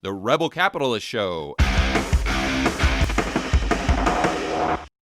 The Rebel Capitalist Show.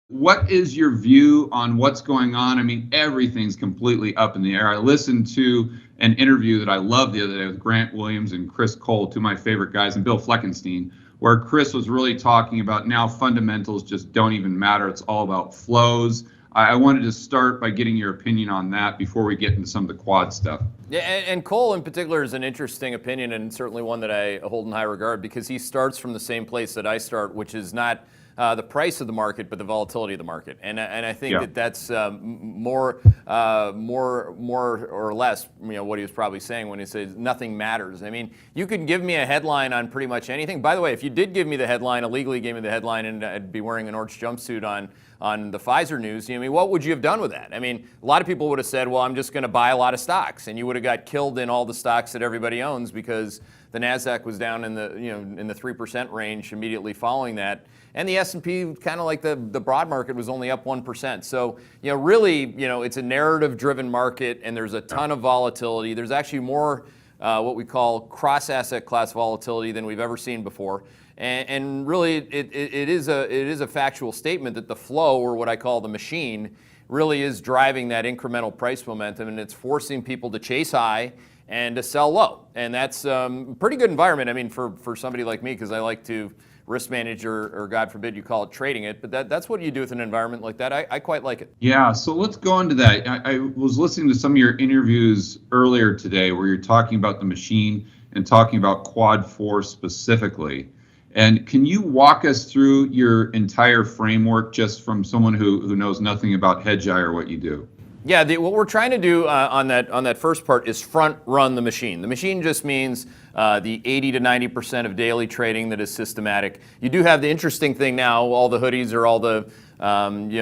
What is your view on what's going on? I mean, everything's completely up in the air. I listened to an interview that I loved the other day with Grant Williams and Chris Cole, two of my favorite guys, and Bill Fleckenstein, where Chris was really talking about now fundamentals just don't even matter. It's all about flows. I wanted to start by getting your opinion on that before we get into some of the quad stuff. Yeah, and Cole in particular is an interesting opinion, and certainly one that I hold in high regard, because he starts from the same place that I start, which is not the price of the market, but the volatility of the market. And I think that's more or less, what he was probably saying when he says nothing matters. I mean, you could give me a headline on pretty much anything. By the way, if you did give me the headline, illegally gave me the headline, and I'd be wearing an orange jumpsuit on the Pfizer news, what would you have done with that? I mean, a lot of people would have said, well, I'm just going to buy a lot of stocks, and you would have got killed in all the stocks that everybody owns because the NASDAQ was down in the in the 3% range immediately following that, and the S&P, kind of like the broad market, was only up 1%. So really, it's a narrative-driven market, and there's a ton of volatility. There's actually more what we call cross-asset class volatility than we've ever seen before. And really, it is a factual statement that the flow, or what I call the machine, really is driving that incremental price momentum, and it's forcing people to chase high and to sell low. And that's a pretty good environment, I mean, for somebody like me, because I like to risk manage, or God forbid you call it trading it, but that's what you do with an environment like that. I quite like it. Yeah, so let's go into that. I was listening to some of your interviews earlier today where you're talking about the machine and talking about Quad 4 specifically. And can you walk us through your entire framework just from someone who knows nothing about Hedgeye or what you do? Yeah, what we're trying to do on that first part is front run the machine. The machine just means the 80 to 90% of daily trading that is systematic. You do have the interesting thing now, all the hoodies or all the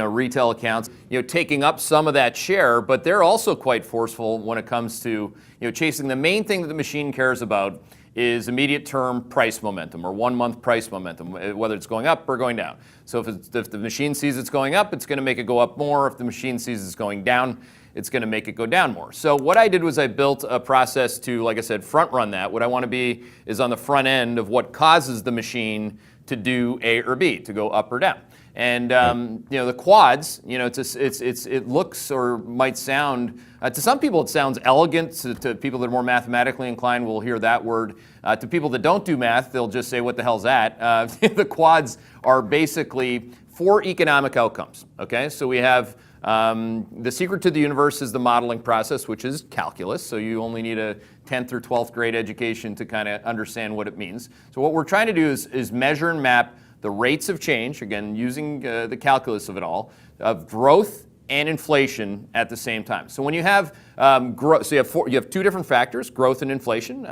retail accounts, taking up some of that share, but they're also quite forceful when it comes to chasing. The main thing that the machine cares about is immediate term price momentum, or 1 month price momentum, whether it's going up or going down. So if the machine sees it's going up, it's going to make it go up more. If the machine sees it's going down, it's going to make it go down more. So what I did was I built a process to, like I said, front run that. What I want to be is on the front end of what causes the machine to do A or B, to go up or down. And the quads, it looks or might sound to some people it sounds elegant. To people that are more mathematically inclined will hear that word. To people that don't do math, they'll just say, "What the hell's that?" The quads are basically 4 economic outcomes. Okay, so we have the secret to the universe is the modeling process, which is calculus. So you only need a 10th or 12th grade education to kind of understand what it means. So what we're trying to do is measure and map the rates of change, again, using the calculus of it all, of growth and inflation at the same time. So when you have growth, so you have 2 different factors, growth and inflation.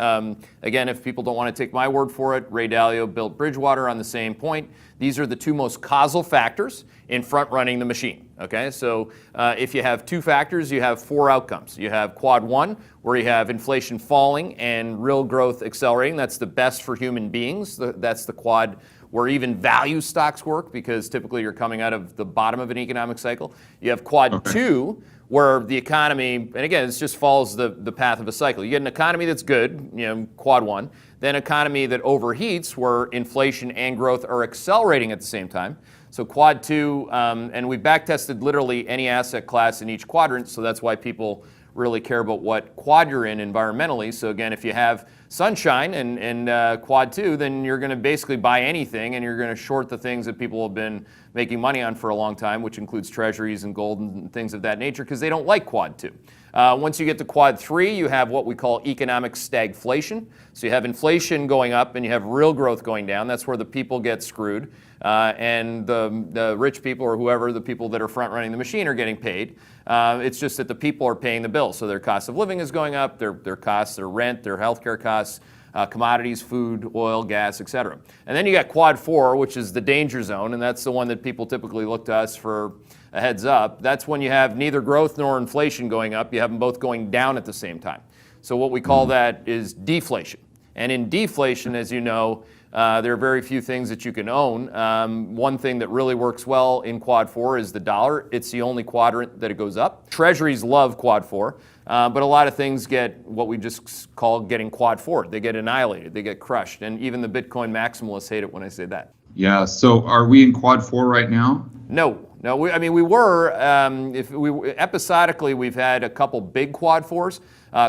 Again, if people don't want to take my word for it, Ray Dalio built Bridgewater on the same point. These are the 2 most causal factors in front running the machine. Okay, so if you have 2 factors, you have 4 outcomes. You have quad 1, where you have inflation falling and real growth accelerating. That's the best for human beings. That's the quad where even value stocks work, because typically you're coming out of the bottom of an economic cycle. You have quad 2, where the economy, and again, it just follows the path of a cycle. You get an economy that's good, quad 1, then economy that overheats, where inflation and growth are accelerating at the same time. So quad 2, and we backtested literally any asset class in each quadrant, so that's why people really care about what quad you're in environmentally. So again, if you have sunshine and quad 2, then you're going to basically buy anything, and you're going to short the things that people have been making money on for a long time, which includes treasuries and gold and things of that nature, because they don't like quad 2. Once you get to quad 3, you have what we call economic stagflation. So you have inflation going up and you have real growth going down. That's where the people get screwed. And the rich people, or whoever, the people that are front running the machine, are getting paid. It's just that the people are paying the bill. So their cost of living is going up, their costs, their rent, their healthcare costs, commodities, food, oil, gas, etc. And then you got quad 4, which is the danger zone, and that's the one that people typically look to us for a heads up. That's when you have neither growth nor inflation going up. You have them both going down at the same time. So what we call that is deflation. And in deflation, as you know, there are very few things that you can own. One thing that really works well in quad 4 is the dollar. It's the only quadrant that it goes up. Treasuries love quad 4. But a lot of things get what we just call getting quad four. They get annihilated, they get crushed. And even the Bitcoin maximalists hate it when I say that. Yeah, so are we in quad four right now? No, we were. Episodically, we've had a couple big quad fours.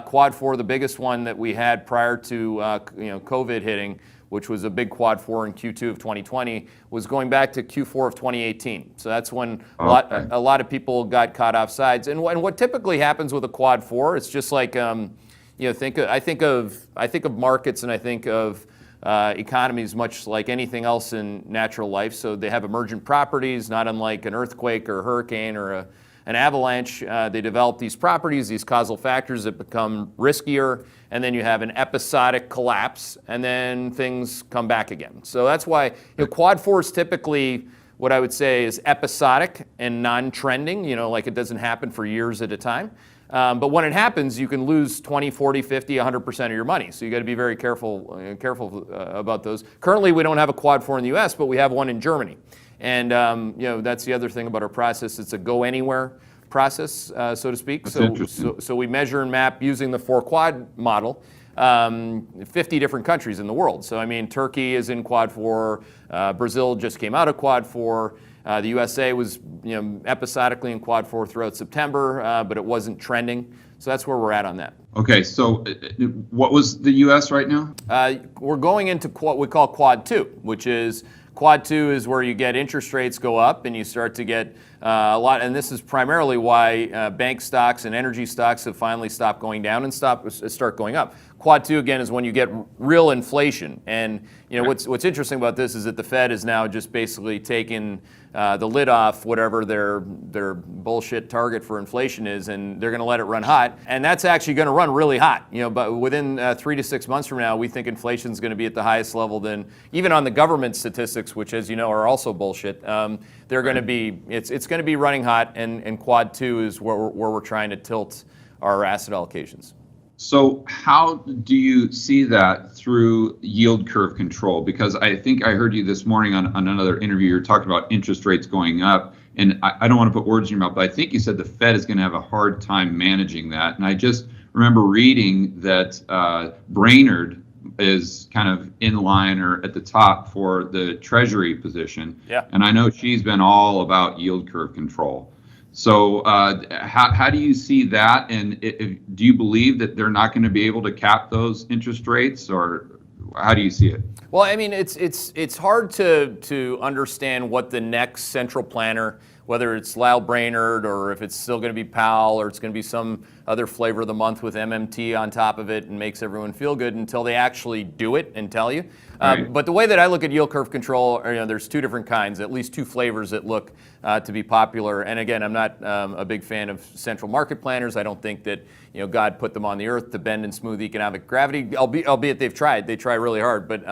Quad four, the biggest one that we had prior to COVID hitting, which was a big quad four in Q2 of 2020, was going back to Q4 of 2018. So that's when a lot of people got caught off sides. And what typically happens with a quad four, it's just like I think of markets and I think of economies much like anything else in natural life. So they have emergent properties, not unlike an earthquake or a hurricane or an avalanche. They develop these properties, these causal factors that become riskier, and then you have an episodic collapse, and then things come back again. So that's why quad four is typically what I would say is episodic and non-trending, like it doesn't happen for years at a time. But when it happens, you can lose 20, 40, 50, 100% of your money. So you got to be very careful about those. Currently, we don't have a quad four in the U.S., but we have one in Germany. And that's the other thing about our process. It's a go anywhere process, so to speak. So we measure and map using the 4 quad model, 50 different countries in the world. So I mean, Turkey is in quad four. Brazil just came out of quad four. The USA was episodically in quad four throughout September, but it wasn't trending. So that's where we're at on that. Okay, so what was the US right now? We're going into what we call quad two, which is quad two is where you get interest rates go up and you start to get a lot, and this is primarily why bank stocks and energy stocks have finally stopped going down and start going up. Quad two, again, is when you get real inflation. And what's interesting about this is that the Fed is now just basically taking the lid off whatever their bullshit target for inflation is, and they're going to let it run hot. And that's actually going to run really hot. But within 3 to 6 months from now, we think inflation is going to be at the highest level than even on the government statistics, which, as you know, are also bullshit. They're going to be it's going to be running hot, and quad two is where we're trying to tilt our asset allocations. So how do you see that through yield curve control? Because I think I heard you this morning on another interview, you're talking about interest rates going up. And I don't want to put words in your mouth, but I think you said the Fed is going to have a hard time managing that. And I just remember reading that Brainerd is kind of in line or at the top for the Treasury position. Yeah. And I know she's been all about yield curve control. So how do you see that? And do you believe that they're not going to be able to cap those interest rates, or how do you see it? Well, I mean, it's hard to understand what the next central planner, whether it's Lyle Brainerd or if it's still going to be Powell or it's going to be some other flavor of the month with MMT on top of it and makes everyone feel good until they actually do it and tell you. Right. But the way that I look at yield curve control, there's 2 different kinds, at least 2 flavors that look to be popular. And again, I'm not a big fan of central market planners. I don't think that God put them on the earth to bend and smooth economic gravity, albeit they've tried. They try really hard, but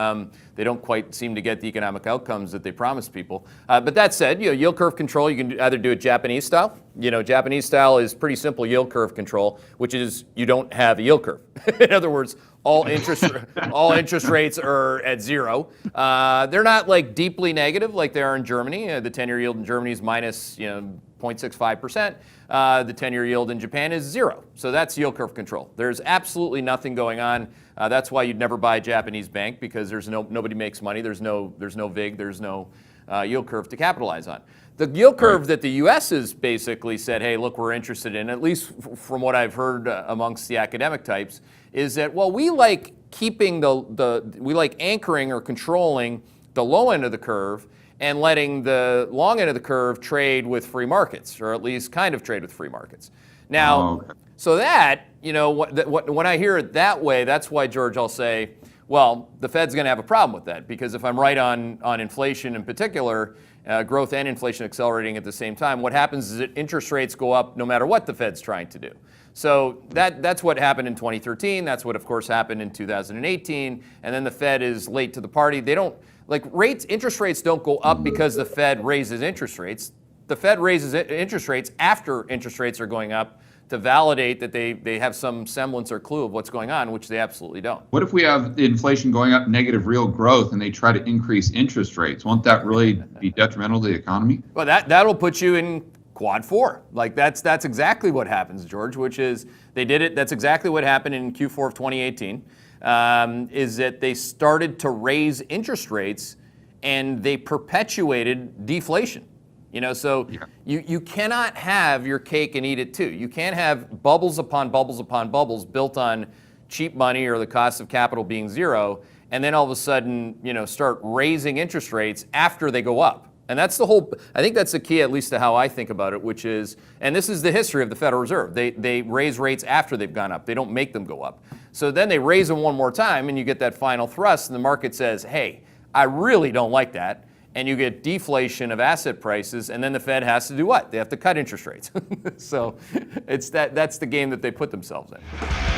they don't quite seem to get the economic outcomes that they promise people. But that said, yield curve control, you can either do it Japanese style. Japanese style is pretty simple yield curve control, which is you don't have a yield curve. In other words, all interest rates are at 0. They're not like deeply negative like they are in Germany. The 10-year yield in Germany is minus 0.65%. The 10-year yield in Japan is 0. So that's yield curve control. There's absolutely nothing going on. That's why you'd never buy a Japanese bank, because nobody makes money. There's no VIG. There's no yield curve to capitalize on. The yield curve that the U.S. has basically said, hey, look, we're interested in, at least from what I've heard amongst the academic types, is that, well, we like keeping we like anchoring or controlling the low end of the curve and letting the long end of the curve trade with free markets, or at least kind of trade with free markets. Now, so that, when I hear it that way, that's why, George, I'll say, well, the Fed's going to have a problem with that, because if I'm right on inflation in particular, growth and inflation accelerating at the same time, what happens is that interest rates go up no matter what the Fed's trying to do. So that's what happened in 2013. That's what, of course, happened in 2018. And then the Fed is late to the party. They don't, interest rates don't go up because the Fed raises interest rates. The Fed raises interest rates after interest rates are going up to validate that they have some semblance or clue of what's going on, which they absolutely don't. What if we have inflation going up, negative real growth, and they try to increase interest rates? Won't that really be detrimental to the economy? Well, that'll put you in quad four. Like that's exactly what happens, George, which is they did it. That's exactly what happened in Q4 of 2018, is that they started to raise interest rates and they perpetuated deflation. So you cannot have your cake and eat it too. You can't have bubbles upon bubbles upon bubbles built on cheap money or the cost of capital being zero, and then all of a sudden, start raising interest rates after they go up. And that's I think that's the key, at least to how I think about it, which is, and this is the history of the Federal Reserve. They raise rates after they've gone up. They don't make them go up. So then they raise them one more time and you get that final thrust and the market says, hey, I really don't like that. And you get deflation of asset prices, and then the Fed has to do what? They have to cut interest rates. So that's the game that they put themselves in.